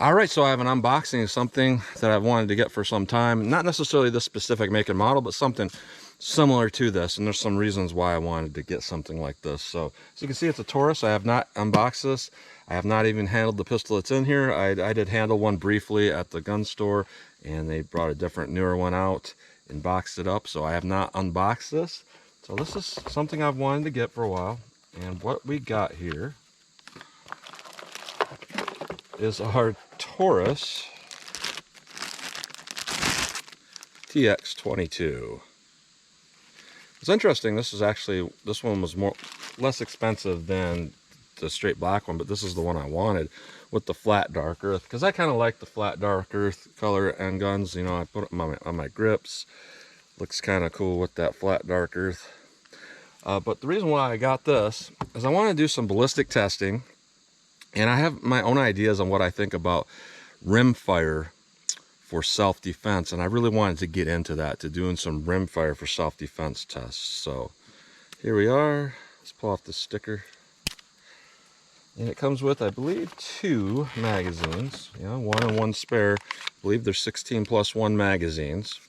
All right, so I have an unboxing of something that I've wanted to get for some time. Not necessarily this specific make and model, but something similar to this. And there's some reasons why I wanted to get something like this. So as you can see, it's a Taurus. I have not unboxed this. I have not even handled the pistol that's in here. I did handle one briefly at the gun store, and they brought a different, newer one out and boxed it up. So I have not unboxed this. So this is something I've wanted to get for a while. And what we got here is our Taurus TX22. It's interesting. This one was less expensive than the straight black one, but this is the one I wanted with the flat dark earth, because I kind of like the flat dark earth color and guns. You know, I put it on my grips. Looks kind of cool with that flat dark earth. But the reason why I got this is I want to do some ballistic testing. And I have my own ideas on what I think about rimfire for self-defense. And I really wanted to get into that, to doing some rimfire for self-defense tests. So here we are. Let's pull off the sticker. And it comes with, I believe, 2 magazines. Yeah, 1 and 1 spare. I believe there's 16+1 magazines.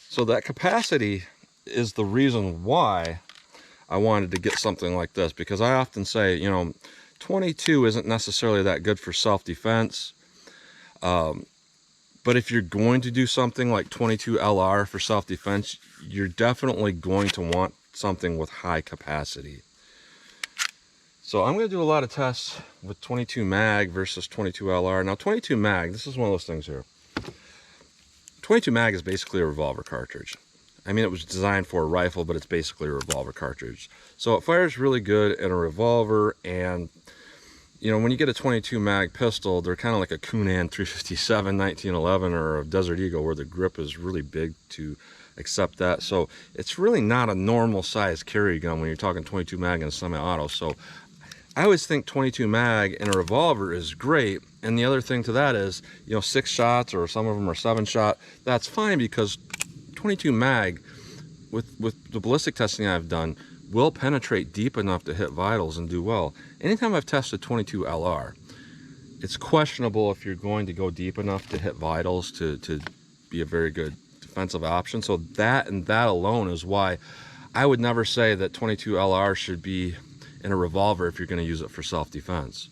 So that capacity is the reason why I wanted to get something like this. Because I often say, you know, 22 isn't necessarily that good for self-defense, but if you're going to do something like 22 LR for self-defense, you're definitely going to want something with high capacity. So I'm going to do a lot of tests with 22 mag versus 22 LR. Now 22 mag, this is one of those things here. 22 mag is basically a revolver cartridge. I mean, it was designed for a rifle, but it's basically a revolver cartridge. So it fires really good in a revolver. And you know, when you get a 22 mag pistol, they're kind of like a Kunan 357 1911 or a Desert Eagle, where the grip is really big to accept that. So it's really not a normal size carry gun when you're talking 22 mag and semi-auto. So I always think 22 mag in a revolver is great. And the other thing to that is, you know, 6 shots, or some of them are 7 shot. That's fine, because 22 mag with the ballistic testing I've done will penetrate deep enough to hit vitals and do well. Anytime I've tested 22 LR, it's questionable if you're going to go deep enough to hit vitals to be a very good defensive option. So that and that alone is why I would never say that 22 LR should be in a revolver if you're going to use it for self-defense.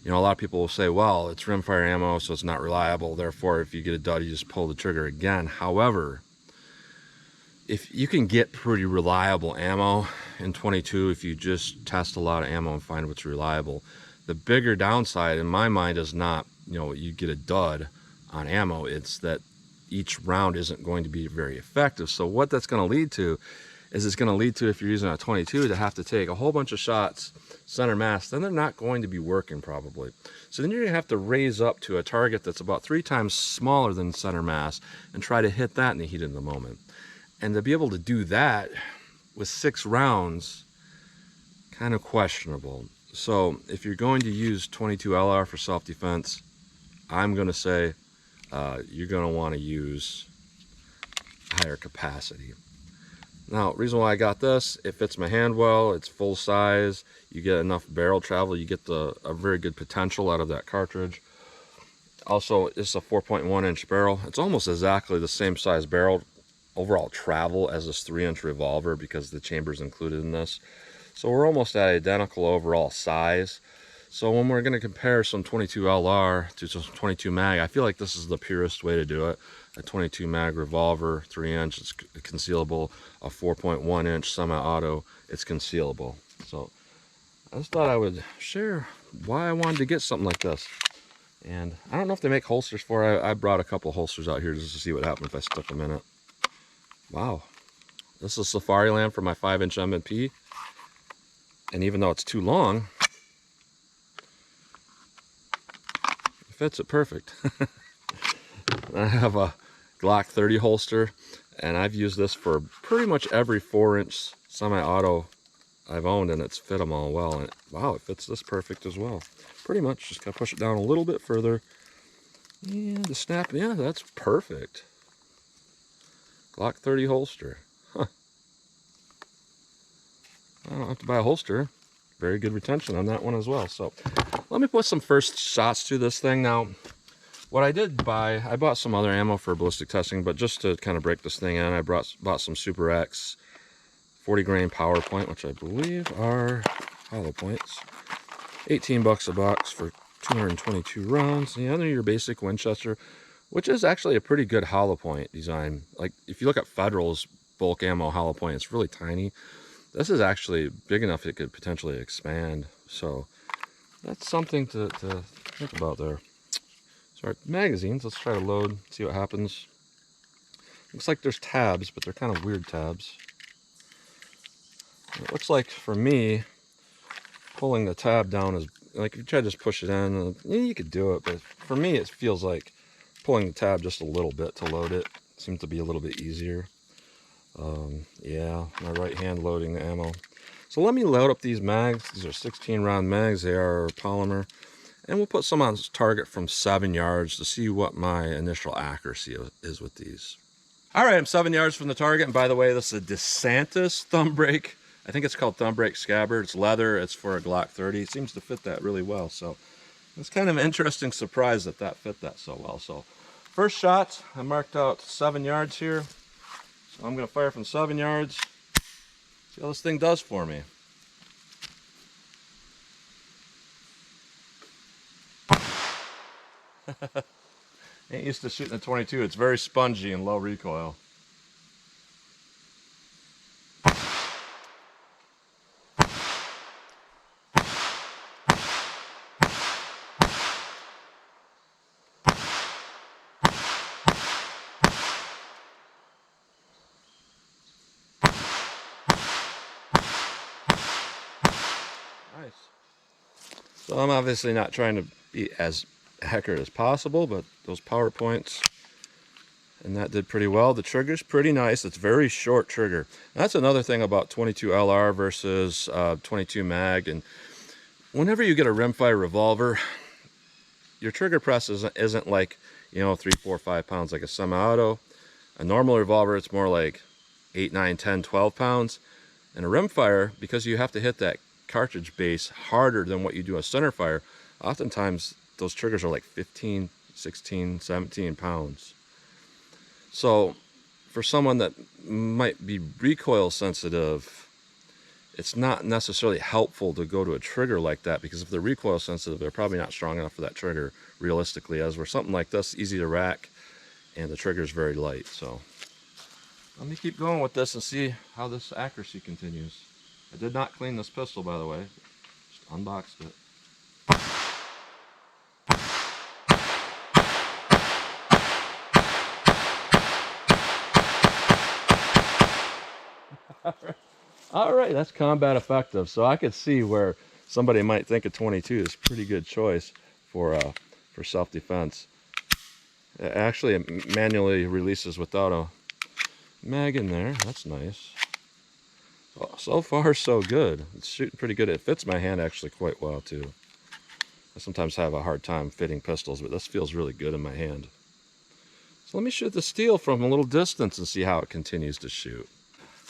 You know, a lot of people will say, well, it's rimfire ammo, so it's not reliable, therefore if you get a dud, you just pull the trigger again. However, if you can get pretty reliable ammo in 22, if you just test a lot of ammo and find what's reliable, the bigger downside in my mind is not, you know, you get a dud on ammo. It's that each round isn't going to be very effective. So what that's going to lead to is, it's going to lead to, if you're using a 22, to have to take a whole bunch of shots center mass. Then they're not going to be working probably. So then you're going to have to raise up to a target that's about 3 times smaller than center mass and try to hit that in the heat of the moment. And to be able to do that with 6 rounds, kind of questionable. So if you're going to use 22 LR for self-defense, I'm going to say you're going to want to use higher capacity. Now, reason why I got this, it fits my hand well, it's full size, you get enough barrel travel, you get a very good potential out of that cartridge. Also, it's a 4.1 inch barrel. It's almost exactly the same size barrel overall travel as this 3-inch revolver, because the chamber's included in this. So we're almost at identical overall size. So when we're going to compare some 22 LR to some 22 mag, I feel like this is the purest way to do it. A 22 mag revolver, 3-inch, it's concealable. A 4.1 inch semi-auto, it's concealable. So I just thought I would share why I wanted to get something like this. And I don't know if they make holsters for it. I brought a couple holsters out here just to see what happened if I stuck them in it. Wow, this is Safari Land for my 5-inch M&P, and even though it's too long, it fits it perfect. I have a Glock 30 holster, and I've used this for pretty much every 4-inch semi-auto I've owned, and it's fit them all well. And wow, it fits this perfect as well. Pretty much just gotta push it down a little bit further, and the snap, yeah, that's perfect. Glock 30 holster. Huh. I don't have to buy a holster. Very good retention on that one as well. So let me put some first shots to this thing. Now, what I did buy, I bought some other ammo for ballistic testing, but just to kind of break this thing in, I bought some Super X 40 grain power point, which I believe are hollow points. 18 bucks a box for 222 rounds. And the other, your basic Winchester, which is actually a pretty good hollow point design. Like if you look at Federal's bulk ammo hollow point, it's really tiny. This is actually big enough it could potentially expand. So that's something to think about there. So our magazines, let's try to load, see what happens. Looks like there's tabs, but they're kind of weird tabs. It looks like for me, pulling the tab down is like, if you try to just push it in, you could do it, but for me it feels like pulling the tab just a little bit to load it seems to be a little bit easier. Yeah, my right hand loading the ammo. So let me load up these mags. These are 16 round mags. They are polymer, and we'll put some on target from 7 yards to see what my initial accuracy is with these. All right, I'm 7 yards from the target, and by the way, this is a DeSantis thumb brake. I think it's called thumb brake scabbard. It's leather. It's for a Glock 30. It seems to fit that really well. So it's kind of an interesting surprise that that fit that so well. So first shot, I marked out 7 yards here. So I'm going to fire from 7 yards. See how this thing does for me. Ain't used to shooting a 22. It's very spongy and low recoil. Nice. So I'm obviously not trying to be as accurate as possible, but those power points, and that did pretty well. The trigger's pretty nice. It's very short trigger. And that's another thing about 22 LR versus 22 mag. And whenever you get a rimfire revolver, your trigger press isn't like, you know, 3, 4, 5 pounds like a semi-auto. A normal revolver, it's more like 8, 9, 10, 12 pounds. And a rimfire, because you have to hit that cartridge base harder than what you do a centerfire, oftentimes those triggers are like 15, 16, 17 pounds. So for someone that might be recoil sensitive, it's not necessarily helpful to go to a trigger like that, because if they're recoil sensitive, they're probably not strong enough for that trigger realistically, as where something like this, easy to rack, and the trigger is very light. So let me keep going with this and see how this accuracy continues. I did not clean this pistol, by the way. Just unboxed it. All right, that's combat effective. So I could see where somebody might think a 22 is a pretty good choice for self-defense. It actually manually releases without a mag in there. That's nice. So far, so good. It's shooting pretty good. It fits my hand actually quite well, too. I sometimes have a hard time fitting pistols, but this feels really good in my hand. So let me shoot the steel from a little distance and see how it continues to shoot.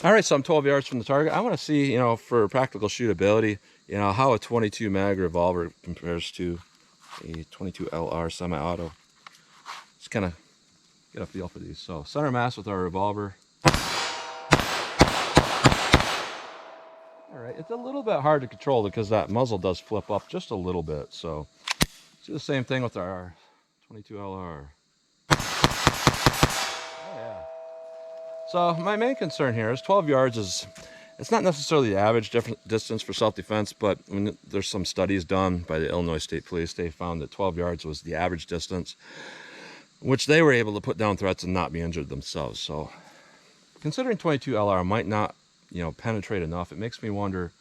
All right, so I'm 12 yards from the target. I want to see, you know, for practical shootability, you know, how a 22 mag revolver compares to a 22 LR semi-auto. Just kind of get a feel for these. So center mass with our revolver. All right, it's a little bit hard to control because that muzzle does flip up just a little bit. So let's do the same thing with our 22 LR. Oh yeah. So my main concern here is 12 yards is, it's not necessarily the average distance for self-defense, but when there's some studies done by the Illinois State Police, they found that 12 yards was the average distance, which they were able to put down threats and not be injured themselves. So considering 22 LR might not, you know, penetrate enough, it makes me wonder,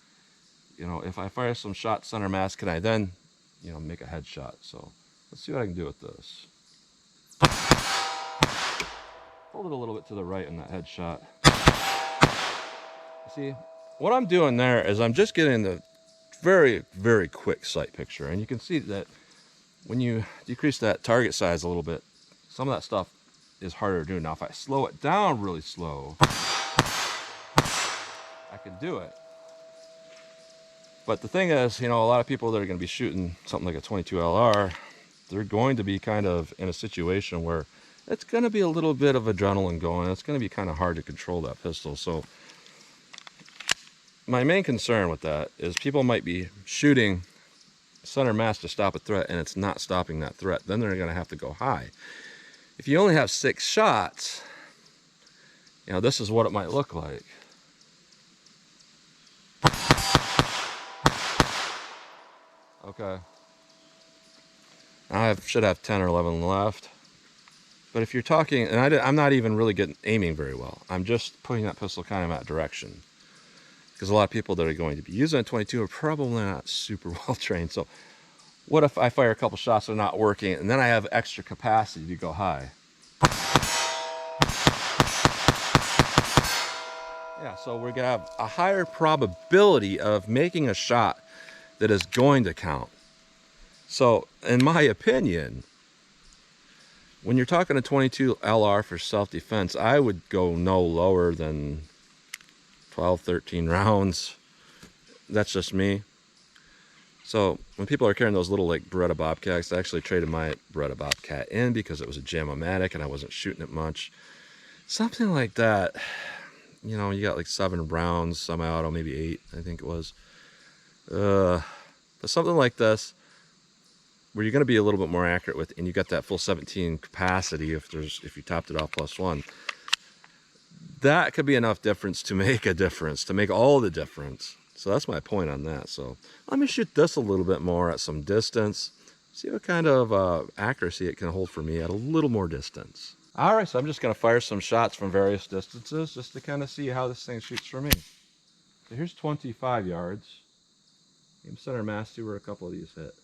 you know, if I fire some shot center mass, can I then, you know, make a headshot? So let's see what I can do with this. Hold it a little bit to the right in that headshot. See, what I'm doing there is I'm just getting the very, very quick sight picture. And you can see that when you decrease that target size a little bit, some of that stuff is harder to do. Now, if I slow it down really slow, I can do it. But the thing is, a lot of people that are going to be shooting something like a 22 LR, they're going to be kind of in a situation where it's going to be a little bit of adrenaline going. It's going to be kind of hard to control that pistol. So my main concern with that is people might be shooting center mass to stop a threat, and it's not stopping that threat. Then they're going to have to go high. If you only have 6 shots, this is what it might look like. Okay. I should have 10 or 11 left. But if you're talking, and I'm not even really aiming very well. I'm just putting that pistol kind of in that direction. Because a lot of people that are going to be using a 22 are probably not super well trained. So what if I fire a couple shots that are not working, and then I have extra capacity to go high? Yeah, so we're going to have a higher probability of making a shot that is going to count. So, in my opinion, when you're talking a 22 LR for self-defense, I would go no lower than 12, 13 rounds. That's just me. So, when people are carrying those little like Beretta Bobcats, I actually traded my Beretta Bobcat in because it was a Jam-O-Matic and I wasn't shooting it much. Something like that, you got like 7 rounds, semi-auto, maybe 8, I think it was. But something like this, where you're going to be a little bit more accurate with, and you got that full 17 capacity if you topped it off +1, that could be enough difference to make a difference, to make all the difference. So that's my point on that. So let me shoot this a little bit more at some distance, see what kind of accuracy it can hold for me at a little more distance. All right, so I'm just going to fire some shots from various distances just to kind of see how this thing shoots for me. So here's 25 yards. Aim center mass, see where a couple of these hit.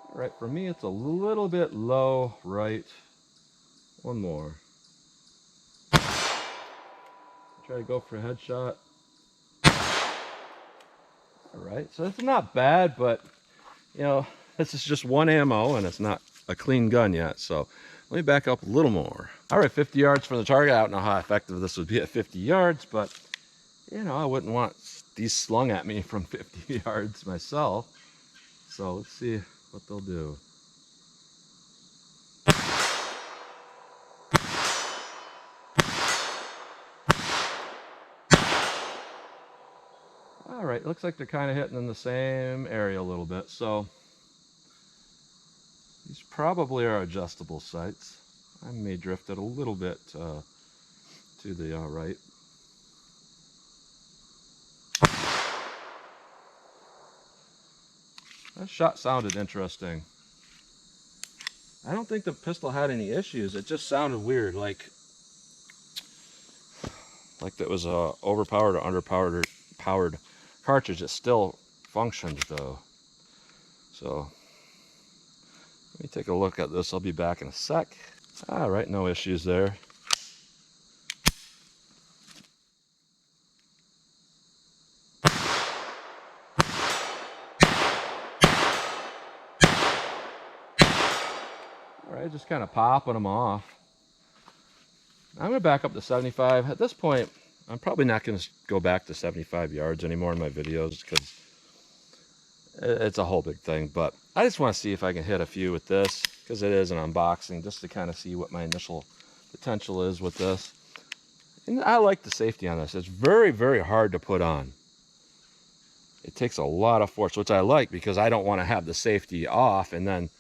All right, for me it's a little bit low right. One more. Try to go for a headshot. All right, so it's not bad, but this is just 1 ammo and it's not a clean gun yet. So let me back up a little more. All right, 50 yards from the target. I don't know how effective this would be at 50 yards, but I wouldn't want these slung at me from 50 yards myself. So let's see what they'll do. All right, looks like they're kind of hitting in the same area a little bit. So these probably are adjustable sights. I may drift it a little bit to the right. That shot sounded interesting. I don't think the pistol had any issues. It just sounded weird, like that was a overpowered or underpowered powered cartridge. It still functions though. So let me take a look at this. I'll be back in a sec. All right, no issues there. All right, just kind of popping them off. I'm going to back up to 75. At this point, I'm probably not going to go back to 75 yards anymore in my videos because it's a whole big thing. But I just want to see if I can hit a few with this because it is an unboxing, just to kind of see what my initial potential is with this. And I like the safety on this. It's very, very hard to put on. It takes a lot of force, which I like because I don't want to have the safety off and then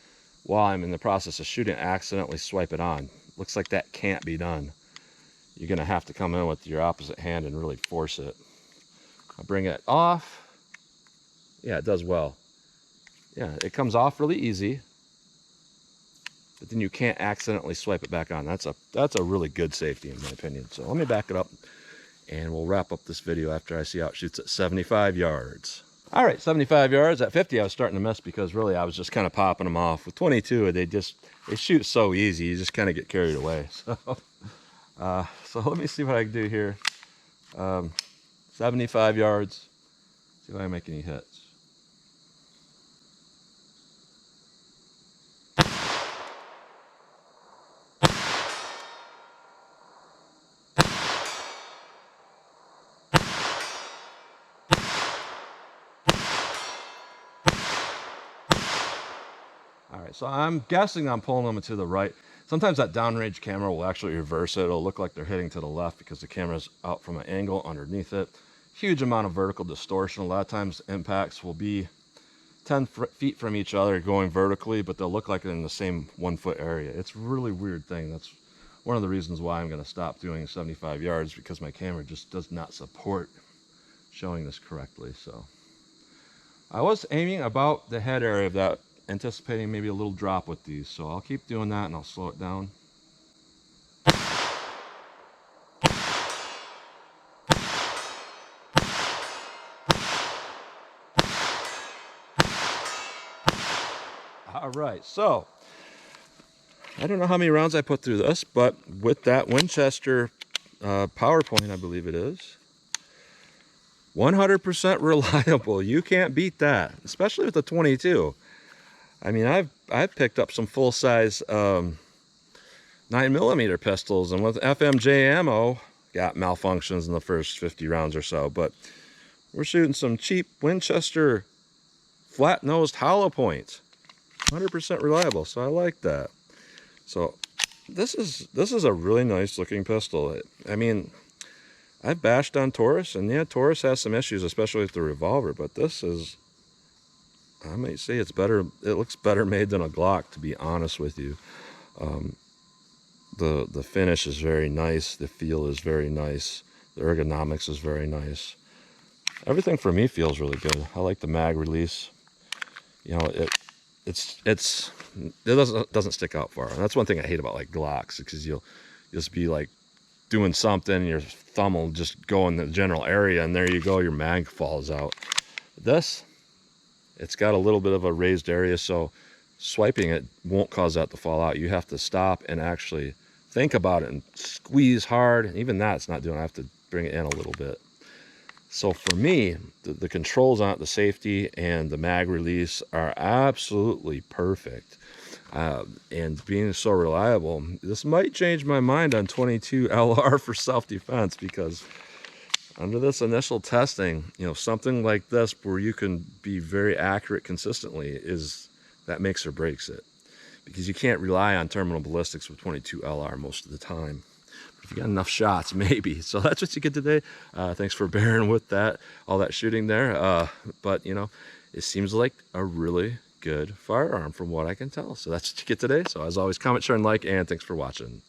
while I'm in the process of shooting, accidentally swipe it on. Looks like that can't be done. You're going to have to come in with your opposite hand and really force it. I'll bring it off. Yeah, it does well. Yeah, it comes off really easy. But then you can't accidentally swipe it back on. That's a really good safety in my opinion. So let me back it up and we'll wrap up this video after I see how it shoots at 75 yards. All right, 75 yards. At 50 I was starting to miss because really I was just kind of popping them off. With 22 they shoot so easy, you just kind of get carried away. So let me see what I can do here. 75 yards. See if I make any hits. right, so I'm guessing I'm pulling them to the right. Sometimes that downrange camera will actually reverse it. It'll look like they're hitting to the left because the camera's out from an angle underneath it. Huge amount of vertical distortion. A lot of times impacts will be 10 feet from each other going vertically, but they'll look like they're in the same 1 foot area. It's a really weird thing. That's one of the reasons why I'm going to stop doing 75 yards, because my camera just does not support showing this correctly. So I was aiming about the head area of that, anticipating maybe a little drop with these. So I'll keep doing that and I'll slow it down. All right, so I don't know how many rounds I put through this, but with that Winchester PowerPoint, I believe it is, 100% reliable. You can't beat that, especially with the 22. I mean, I've picked up some full-size 9mm pistols, and with FMJ ammo, got malfunctions in the first 50 rounds or so, but we're shooting some cheap Winchester flat-nosed hollow points. 100% reliable, so I like that. So this is a really nice looking pistol. I mean, I've bashed on Taurus, and yeah, Taurus has some issues, especially with the revolver, but this is, I might say it's better. It looks better made than a Glock, to be honest with you. The finish is very nice. The feel is very nice. The ergonomics is very nice. Everything for me feels really good. I like the mag release. You know, it doesn't stick out far. And that's one thing I hate about like Glocks, because you'll just be like doing something and your thumb will just go in the general area, and there you go, your mag falls out. This, it's got a little bit of a raised area, so swiping it won't cause that to fall out. You have to stop and actually think about it and squeeze hard, and even that's not doing it. I have to bring it in a little bit. So for me, the controls on it, the safety and the mag release are absolutely perfect. And being so reliable, this might change my mind on 22 LR for self-defense, because under this initial testing, you know, something like this where you can be very accurate consistently that makes or breaks it. Because you can't rely on terminal ballistics with 22 LR most of the time. If you got enough shots, maybe. So that's what you get today. Thanks for bearing with that, all that shooting there. But you know, it seems like a really good firearm from what I can tell. So that's what you get today. So as always, comment, share, and like, and thanks for watching.